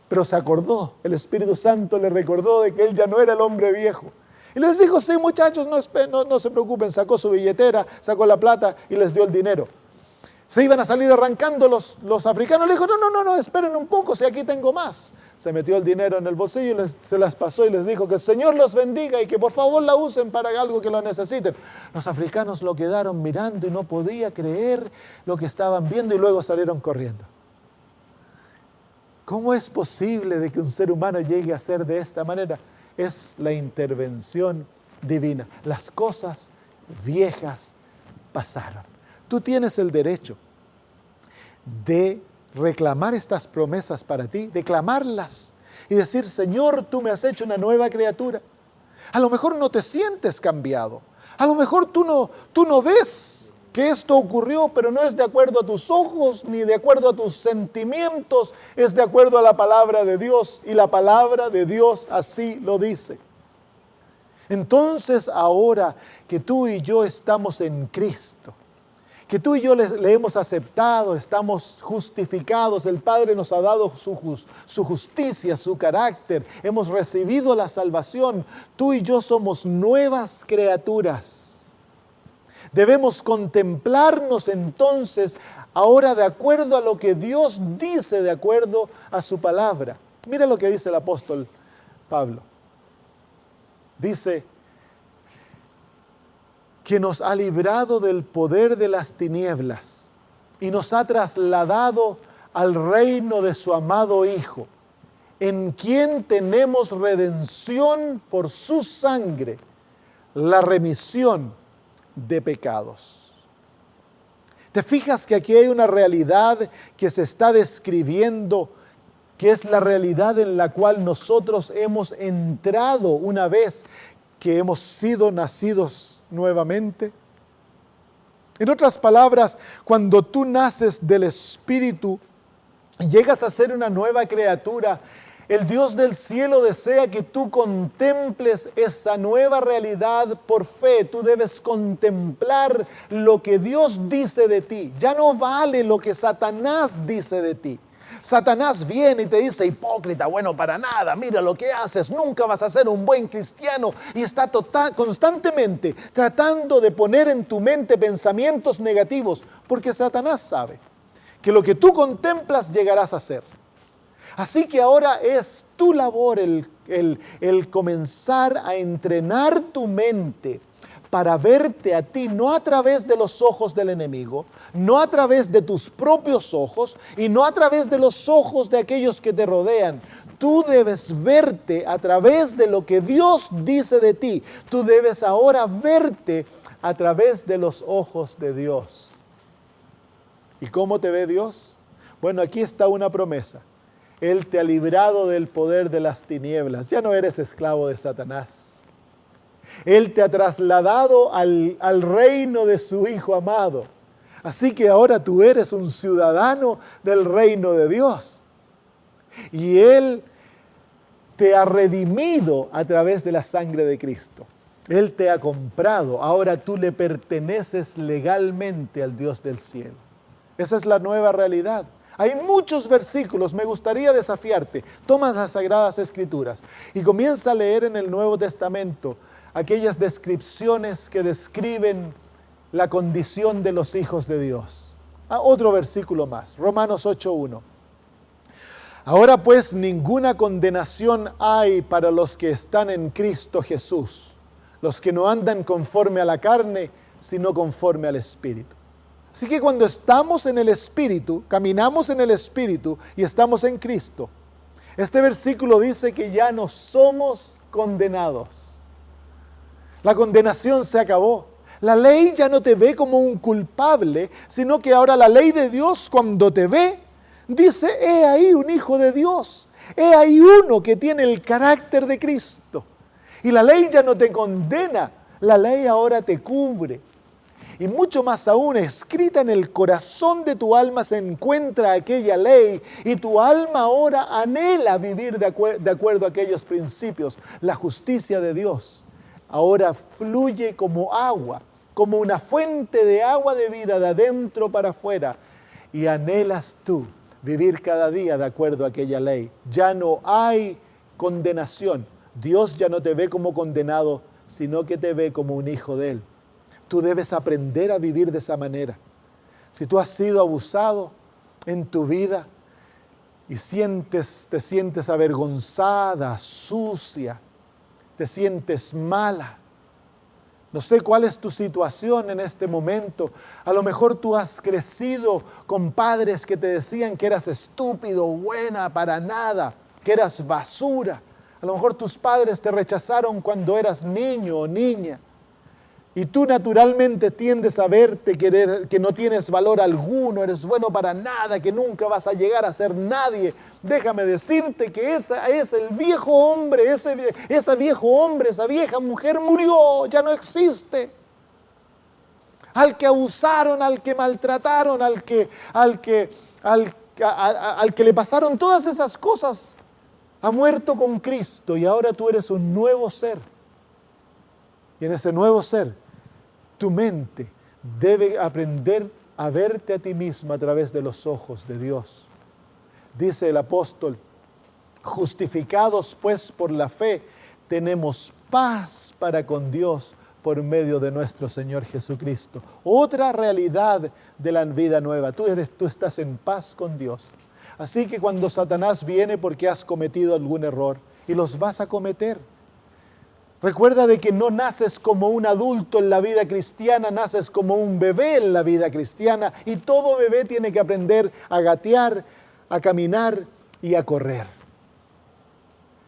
Pero se acordó, el Espíritu Santo le recordó de que él ya no era el hombre viejo. Y les dijo, sí muchachos, no se preocupen, sacó su billetera, sacó la plata y les dio el dinero. Se iban a salir arrancando los africanos, le dijo, no, esperen un poco, si aquí tengo más. Se metió el dinero en el bolsillo y se las pasó y les dijo que el Señor los bendiga y que por favor la usen para algo que lo necesiten. Los africanos lo quedaron mirando y no podía creer lo que estaban viendo y luego salieron corriendo. ¿Cómo es posible de que un ser humano llegue a ser de esta manera? Es la intervención divina. Las cosas viejas pasaron. Tú tienes el derecho de reclamar estas promesas para ti, de clamarlas y decir, Señor, tú me has hecho una nueva criatura. A lo mejor no te sientes cambiado. A lo mejor tú no ves que esto ocurrió, pero no es de acuerdo a tus ojos ni de acuerdo a tus sentimientos, es de acuerdo a la palabra de Dios y la palabra de Dios así lo dice. Entonces ahora que tú y yo estamos en Cristo, que tú y yo le hemos aceptado, estamos justificados, el Padre nos ha dado su justicia, su carácter, hemos recibido la salvación, tú y yo somos nuevas criaturas. Debemos contemplarnos entonces ahora de acuerdo a lo que Dios dice, de acuerdo a su palabra. Mira lo que dice el apóstol Pablo. Dice que nos ha librado del poder de las tinieblas y nos ha trasladado al reino de su amado Hijo, en quien tenemos redención por su sangre, la remisión de pecados. ¿Te fijas que aquí hay una realidad que se está describiendo, que es la realidad en la cual nosotros hemos entrado una vez que hemos sido nacidos nuevamente? En otras palabras, cuando tú naces del Espíritu y llegas a ser una nueva criatura, el Dios del cielo desea que tú contemples esa nueva realidad por fe. Tú debes contemplar lo que Dios dice de ti. Ya no vale lo que Satanás dice de ti. Satanás viene y te dice, hipócrita, bueno para nada, mira lo que haces, nunca vas a ser un buen cristiano. Y está constantemente tratando de poner en tu mente pensamientos negativos, porque Satanás sabe que lo que tú contemplas llegarás a ser. Así que ahora es tu labor el comenzar a entrenar tu mente para verte a ti, no a través de los ojos del enemigo, no a través de tus propios ojos y no a través de los ojos de aquellos que te rodean. Tú debes verte a través de lo que Dios dice de ti. Tú debes ahora verte a través de los ojos de Dios. ¿Y cómo te ve Dios? Bueno, aquí está una promesa. Él te ha librado del poder de las tinieblas. Ya no eres esclavo de Satanás. Él te ha trasladado al reino de su Hijo amado. Así que ahora tú eres un ciudadano del reino de Dios. Y Él te ha redimido a través de la sangre de Cristo. Él te ha comprado. Ahora tú le perteneces legalmente al Dios del cielo. Esa es la nueva realidad. Hay muchos versículos, me gustaría desafiarte. Toma las Sagradas Escrituras y comienza a leer en el Nuevo Testamento aquellas descripciones que describen la condición de los hijos de Dios. Otro versículo más, Romanos 8:1. Ahora pues ninguna condenación hay para los que están en Cristo Jesús, los que no andan conforme a la carne, sino conforme al Espíritu. Así que cuando estamos en el Espíritu, caminamos en el Espíritu y estamos en Cristo, este versículo dice que ya no somos condenados. La condenación se acabó. La ley ya no te ve como un culpable, sino que ahora la ley de Dios cuando te ve, dice, he ahí un hijo de Dios, he ahí uno que tiene el carácter de Cristo. Y la ley ya no te condena, la ley ahora te cubre. Y mucho más aún, escrita en el corazón de tu alma se encuentra aquella ley y tu alma ahora anhela vivir de acuerdo a aquellos principios. La justicia de Dios ahora fluye como agua, como una fuente de agua de vida de adentro para afuera. Y anhelas tú vivir cada día de acuerdo a aquella ley. Ya no hay condenación. Dios ya no te ve como condenado, sino que te ve como un hijo de Él. Tú debes aprender a vivir de esa manera. Si tú has sido abusado en tu vida y te sientes avergonzada, sucia, te sientes mala, no sé cuál es tu situación en este momento. A lo mejor tú has crecido con padres que te decían que eras estúpido, buena, para nada, que eras basura. A lo mejor tus padres te rechazaron cuando eras niño o niña. Y tú naturalmente tiendes a verte que no tienes valor alguno, eres bueno para nada, que nunca vas a llegar a ser nadie. Déjame decirte que ese viejo hombre, esa vieja mujer murió, ya no existe. Al que abusaron, al que maltrataron, al que le pasaron todas esas cosas, ha muerto con Cristo y ahora tú eres un nuevo ser. Y en ese nuevo ser, tu mente debe aprender a verte a ti mismo a través de los ojos de Dios. Dice el apóstol, justificados pues por la fe, tenemos paz para con Dios por medio de nuestro Señor Jesucristo. Otra realidad de la vida nueva. Tú estás en paz con Dios. Así que cuando Satanás viene porque has cometido algún error, y los vas a cometer, recuerda de que no naces como un adulto en la vida cristiana, naces como un bebé en la vida cristiana y todo bebé tiene que aprender a gatear, a caminar y a correr.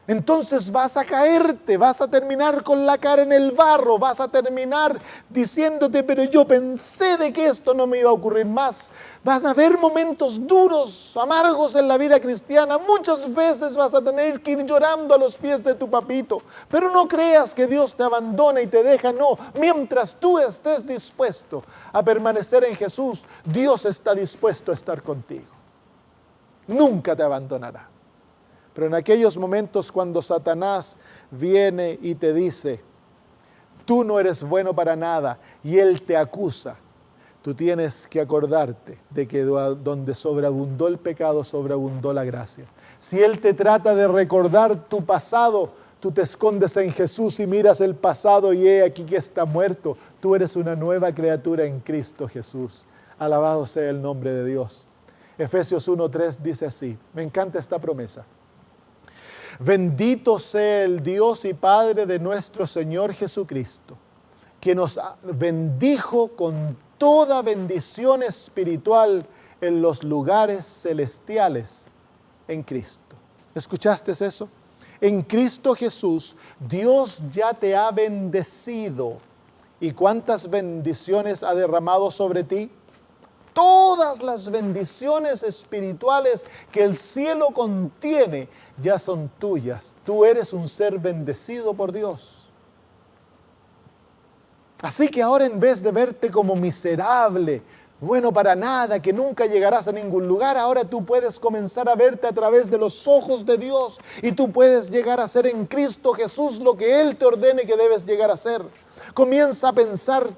Entonces vas a caerte, vas a terminar con la cara en el barro, vas a terminar diciéndote, pero yo pensé de que esto no me iba a ocurrir más. Van a haber momentos duros, amargos en la vida cristiana. Muchas veces vas a tener que ir llorando a los pies de tu papito. Pero no creas que Dios te abandona y te deja, no. Mientras tú estés dispuesto a permanecer en Jesús, Dios está dispuesto a estar contigo. Nunca te abandonará. Pero en aquellos momentos cuando Satanás viene y te dice, tú no eres bueno para nada, y él te acusa, tú tienes que acordarte de que donde sobreabundó el pecado, sobreabundó la gracia. Si él te trata de recordar tu pasado, tú te escondes en Jesús y miras el pasado y he aquí que está muerto. Tú eres una nueva criatura en Cristo Jesús. Alabado sea el nombre de Dios. Efesios 1:3 dice así, me encanta esta promesa. Bendito sea el Dios y Padre de nuestro Señor Jesucristo, que nos bendijo con toda bendición espiritual en los lugares celestiales en Cristo. ¿Escuchaste eso? En Cristo Jesús, Dios ya te ha bendecido. ¿Y cuántas bendiciones ha derramado sobre ti? Todas las bendiciones espirituales que el cielo contiene ya son tuyas. Tú eres un ser bendecido por Dios. Así que ahora, en vez de verte como miserable, bueno para nada, que nunca llegarás a ningún lugar, ahora tú puedes comenzar a verte a través de los ojos de Dios, y tú puedes llegar a ser en Cristo Jesús lo que Él te ordene que debes llegar a ser. Comienza a pensar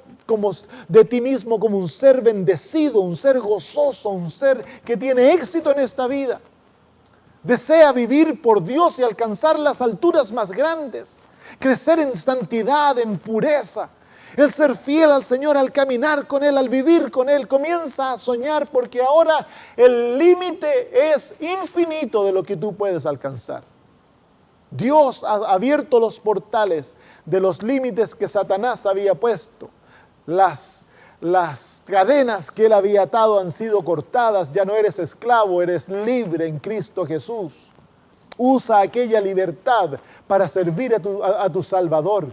de ti mismo como un ser bendecido, un ser gozoso, un ser que tiene éxito en esta vida. Desea vivir por Dios y alcanzar las alturas más grandes, crecer en santidad, en pureza. El ser fiel al Señor, al caminar con Él, al vivir con Él. Comienza a soñar, porque ahora el límite es infinito de lo que tú puedes alcanzar. Dios ha abierto los portales de los límites que Satanás había puesto. Las cadenas que él había atado han sido cortadas. Ya no eres esclavo, eres libre en Cristo Jesús. Usa aquella libertad para servir a tu Salvador,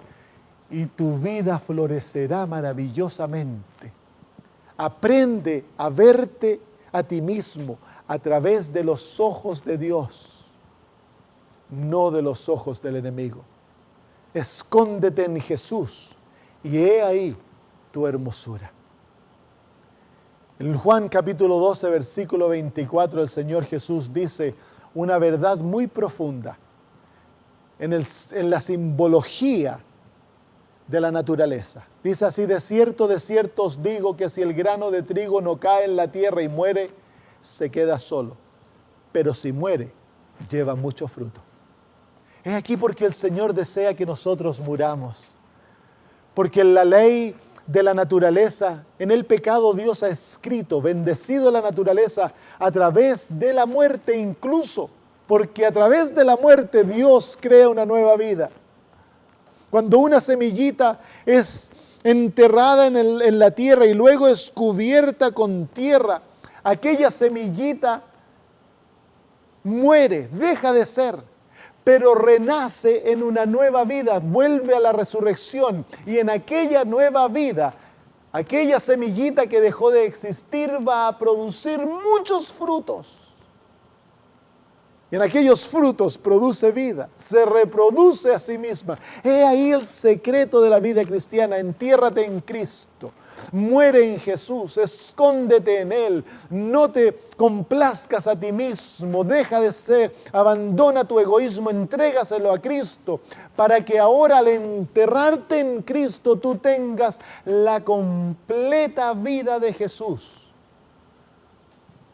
y tu vida florecerá maravillosamente. Aprende a verte a ti mismo a través de los ojos de Dios, no de los ojos del enemigo. Escóndete en Jesús y he ahí tu hermosura. En Juan capítulo 12, versículo 24, el Señor Jesús dice una verdad muy profunda en la simbología de la naturaleza. Dice así: de cierto os digo que si el grano de trigo no cae en la tierra y muere, se queda solo, pero si muere, lleva mucho fruto. Es aquí porque el Señor desea que nosotros muramos, porque en la ley de la naturaleza, en el pecado, Dios ha escrito, bendecido la naturaleza a través de la muerte incluso, porque a través de la muerte Dios crea una nueva vida. Cuando una semillita es enterrada en la tierra y luego es cubierta con tierra, aquella semillita muere, deja de ser, pero renace en una nueva vida, vuelve a la resurrección, y en aquella nueva vida, aquella semillita que dejó de existir va a producir muchos frutos. Y en aquellos frutos produce vida, se reproduce a sí misma. He ahí el secreto de la vida cristiana: entiérrate en Cristo, muere en Jesús, escóndete en Él, no te complazcas a ti mismo, deja de ser, abandona tu egoísmo, entrégaselo a Cristo, para que ahora, al enterrarte en Cristo, tú tengas la completa vida de Jesús.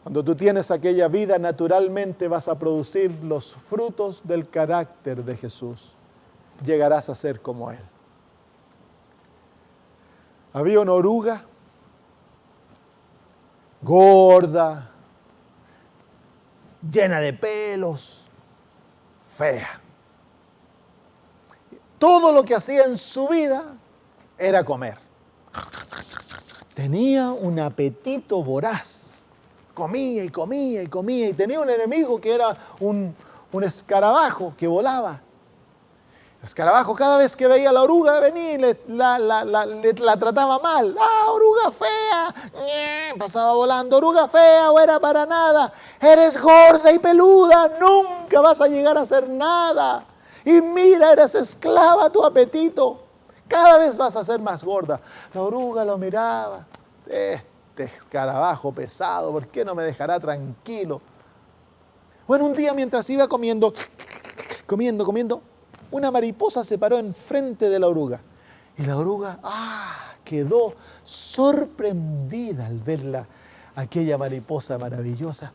Cuando tú tienes aquella vida, naturalmente vas a producir los frutos del carácter de Jesús. Llegarás a ser como Él. Había una oruga gorda, llena de pelos, fea. Todo lo que hacía en su vida era comer. Tenía un apetito voraz. Comía y comía y comía, y tenía un enemigo que era un escarabajo que volaba. El escarabajo, cada vez que veía a la oruga, venía y la trataba mal. ¡Ah, oruga fea! Pasaba volando: oruga fea, buena para nada. Eres gorda y peluda, nunca vas a llegar a hacer nada. Y mira, eres esclava a tu apetito. Cada vez vas a ser más gorda. La oruga lo miraba: este escarabajo pesado, ¿por qué no me dejará tranquilo? Bueno, un día, mientras iba comiendo, una mariposa se paró enfrente de la oruga. Y la oruga quedó sorprendida al verla, aquella mariposa maravillosa.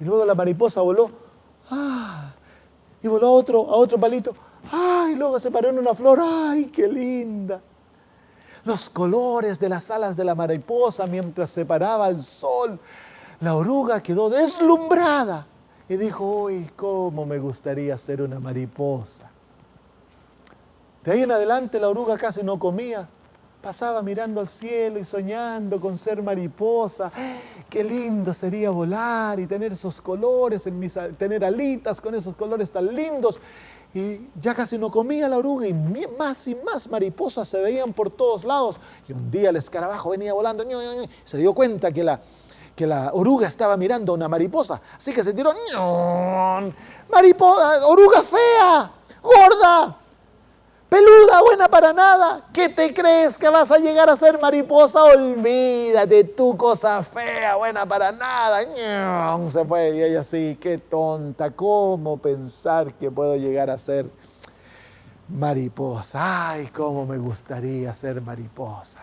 Y luego la mariposa voló. Y voló a otro palito. Y luego se paró en una flor. ¡Ay, qué linda! Los colores de las alas de la mariposa mientras se paraba al sol. La oruga quedó deslumbrada y dijo: uy, cómo me gustaría ser una mariposa. De ahí en adelante la oruga casi no comía, pasaba mirando al cielo y soñando con ser mariposa. Qué lindo sería volar y tener esos colores, tener alitas con esos colores tan lindos. Y ya casi no comía la oruga y más mariposas se veían por todos lados. Y un día el escarabajo venía volando, se dio cuenta que la oruga estaba mirando a una mariposa. Así que se tiró, mariposa, oruga fea, gorda, peluda, buena para nada. ¿Qué te crees que vas a llegar a ser mariposa? Olvídate, tu cosa fea, buena para nada. Se fue y ella así, qué tonta, ¿cómo pensar que puedo llegar a ser mariposa? Ay, cómo me gustaría ser mariposa.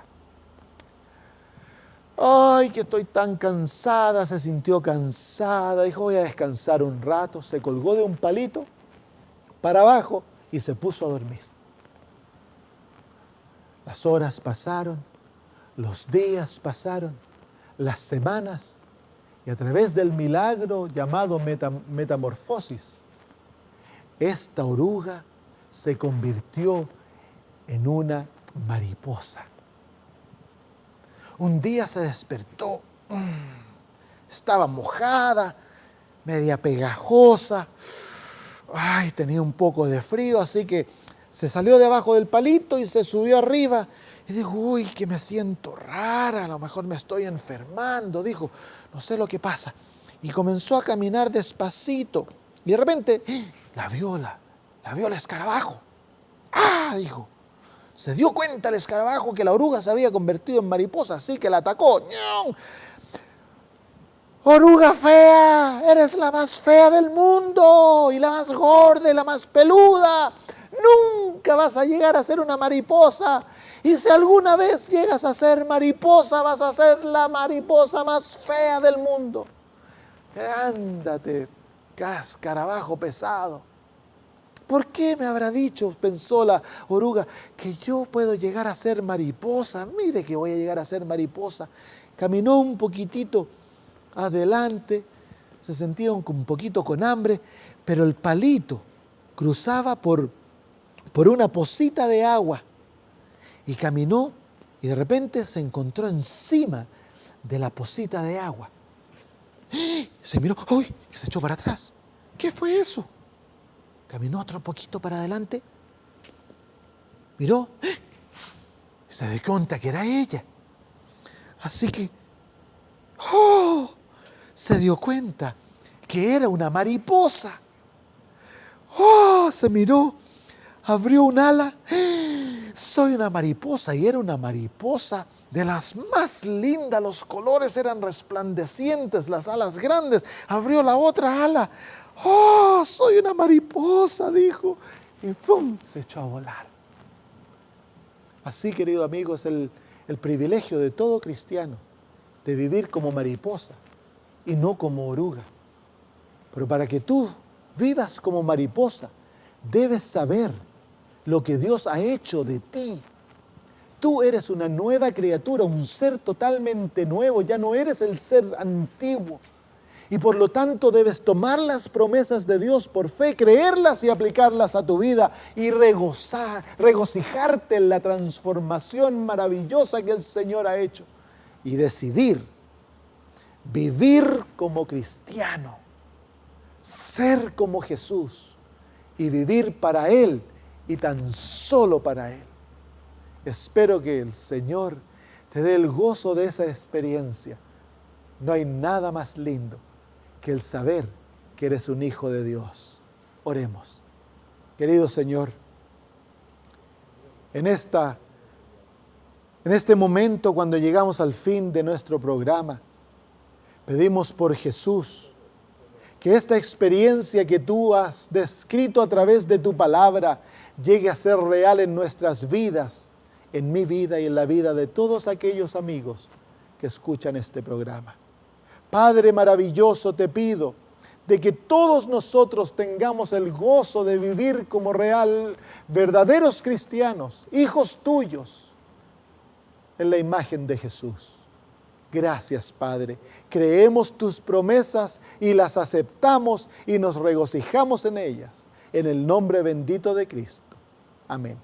Ay, que estoy tan cansada, se sintió cansada, dijo voy a descansar un rato, se colgó de un palito para abajo y se puso a dormir. Las horas pasaron, los días pasaron, las semanas, y a través del milagro llamado metamorfosis, esta oruga se convirtió en una mariposa. Un día se despertó, estaba mojada, media pegajosa, tenía un poco de frío, así que se salió debajo del palito y se subió arriba y dijo, uy, que me siento rara, a lo mejor me estoy enfermando, dijo, no sé lo que pasa. Y comenzó a caminar despacito y de repente la vio el escarabajo. Dijo. Se dio cuenta el escarabajo que la oruga se había convertido en mariposa, así que la atacó. Oruga fea, eres la más fea del mundo y la más gorda y la más peluda. Nunca vas a llegar a ser una mariposa. Y si alguna vez llegas a ser mariposa, vas a ser la mariposa más fea del mundo. Ándate, escarabajo pesado. ¿Por qué me habrá dicho, pensó la oruga, que yo puedo llegar a ser mariposa? Mire que voy a llegar a ser mariposa. Caminó un poquitito adelante, se sentía un poquito con hambre, pero el palito cruzaba por una pocita de agua y caminó y de repente se encontró encima de la pocita de agua. Se miró, ¡uy! Y se echó para atrás. ¿Qué fue eso? Caminó otro poquito para adelante, miró y se dio cuenta que era ella. Así que se dio cuenta que era una mariposa. Se miró, abrió un ala. Soy una mariposa y era una mariposa de las más lindas, los colores eran resplandecientes, las alas grandes. Abrió la otra ala. Soy una mariposa, dijo, y ¡pum!, se echó a volar. Así, querido amigo, es el privilegio de todo cristiano, de vivir como mariposa y no como oruga. Pero para que tú vivas como mariposa, debes saber lo que Dios ha hecho de ti. Tú eres una nueva criatura, un ser totalmente nuevo, ya no eres el ser antiguo. Y por lo tanto debes tomar las promesas de Dios por fe, creerlas y aplicarlas a tu vida y regocijarte en la transformación maravillosa que el Señor ha hecho. Y decidir vivir como cristiano, ser como Jesús y vivir para Él y tan solo para Él. Espero que el Señor te dé el gozo de esa experiencia. No hay nada más lindo que el saber que eres un hijo de Dios. Oremos. Querido Señor, en este momento cuando llegamos al fin de nuestro programa, pedimos por Jesús que esta experiencia que tú has descrito a través de tu palabra llegue a ser real en nuestras vidas, en mi vida y en la vida de todos aquellos amigos que escuchan este programa. Padre maravilloso, te pido de que todos nosotros tengamos el gozo de vivir como verdaderos cristianos, hijos tuyos, en la imagen de Jesús. Gracias, Padre. Creemos tus promesas y las aceptamos y nos regocijamos en ellas. En el nombre bendito de Cristo. Amén.